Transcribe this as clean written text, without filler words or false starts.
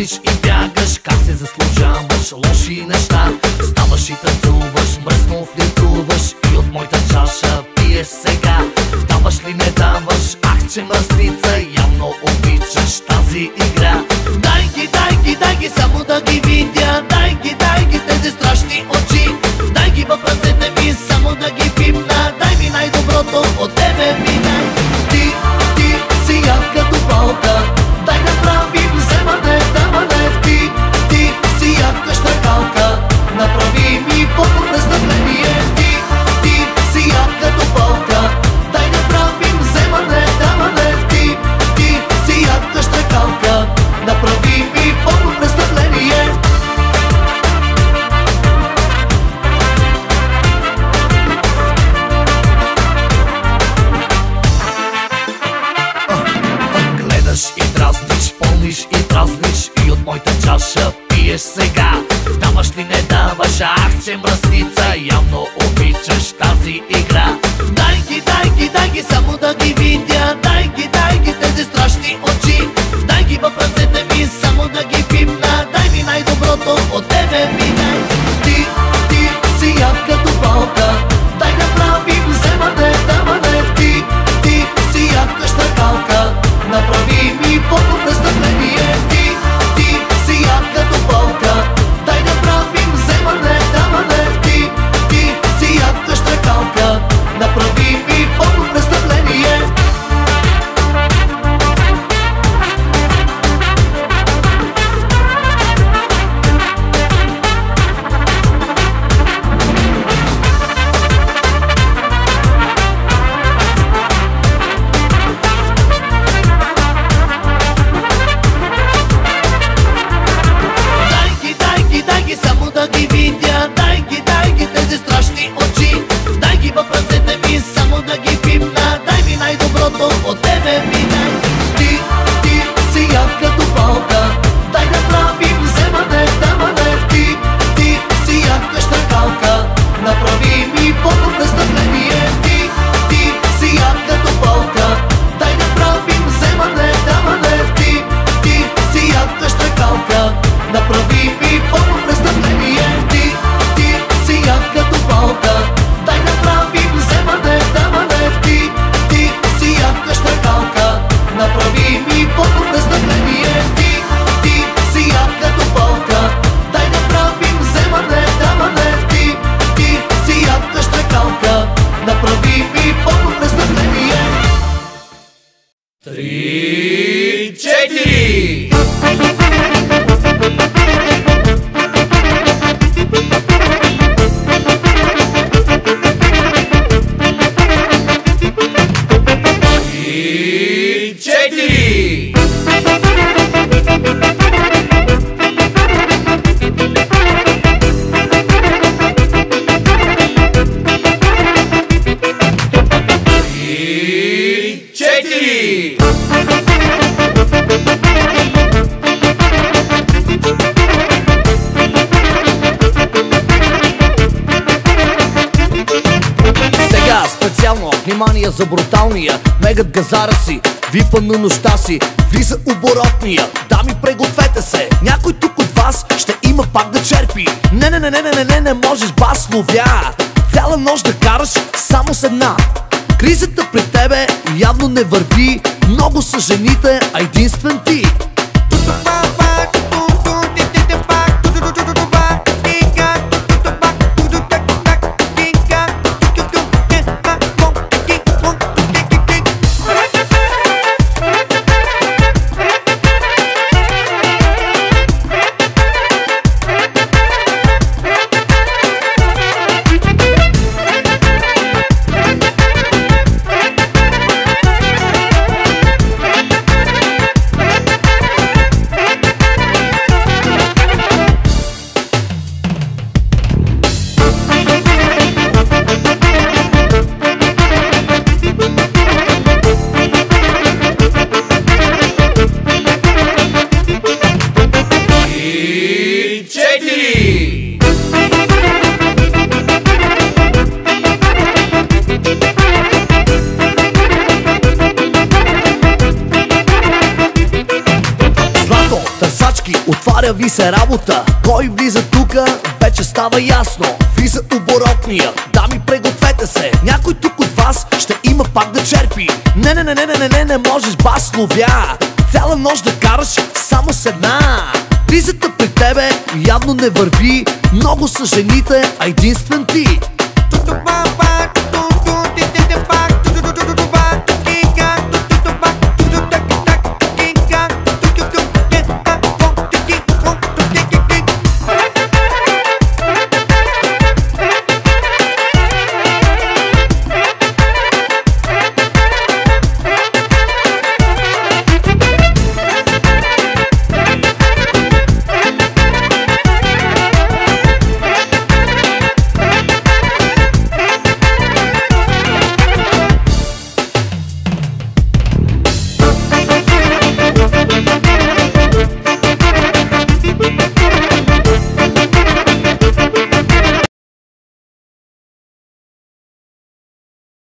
дразниш и бягаш, как се заслужаваш лоши неща. Ставаш и танцуваш, мръсно флиртуваш и от моята чаша пиеш сега. Даваш ли не даваш, ах че мръсница, явно обичаш тази игра. Дай ги, само да ги видя. Дай ги тези страшни очи. Дай ги в ръцете ми, само да ги пипна. Дай ми най-доброто от тебе ми дай. Ти си яд като палка. Дай направим вземане, даване. Ти си яд къщакалка. Направи ми по престъпление. Ти си яд като палка. Дай направим вземане, даване. Ти си яд къщакалка. Направи ми по престъпление. Гледаш и дразниш, пълниш и празниш и от моята чаша пиеш сега. Даваш ли не даваш, ах че мръсница, явно обичаш тази игра. Дай ги, само да ги видя. Дай ги тези страшни очи. Дай ги в ръцете ми, само да ги пипна. Дай ми най-доброто от тебе ми дай. Ти си яд като палка. Дай направим вземане, даване. Ти си яд къщакалка. Направи ми по престъпление. Ти си яд като палка. Дай направим вземане, даване. Ти си яд къщакалка. Направи ми по престъпление. Дай ги, само да ги видя. Дай ги тези страшни очи. Дай ги в ръцете ми, само да ги пипна. Дай ми най-доброто от тебе ми дай. Ти си яд като палка. Дай направим вземане, даване. Ти си яд къщакалка. Направи ми по престъпление. Ти си яд като палка. Дай направим вземане, даване. Ти си яд къщакалка. Направи ми по престъпление. Ти си яд като палка. Дай направим вземане, даване. Ти си яд къщакалка. Направи ми по престъпление. Ти си яд като палка. Дай направим вземане, даване. Ти си яд къщакалка. Направи ми по престъпление. 3, 4. Внимание за бруталния, мегът газара си, випа на нощта си, влиза оборотния. Дами, пригответе се, някой тук от вас ще има пак да черпи. Не можеш бас ловя, цяла нощ да караш само с една. Кризата при тебе явно не върви, много са жените, а единствен ти. Появи се работа, кой влиза тука, вече става ясно. Влиза оборотния, дами пригответе се, някой тук от вас ще има пак да черпи. Не можеш бас ловя, цяла нощ да караш само с една. Кризата при тебе явно не върви, много са жените, а единствен ти.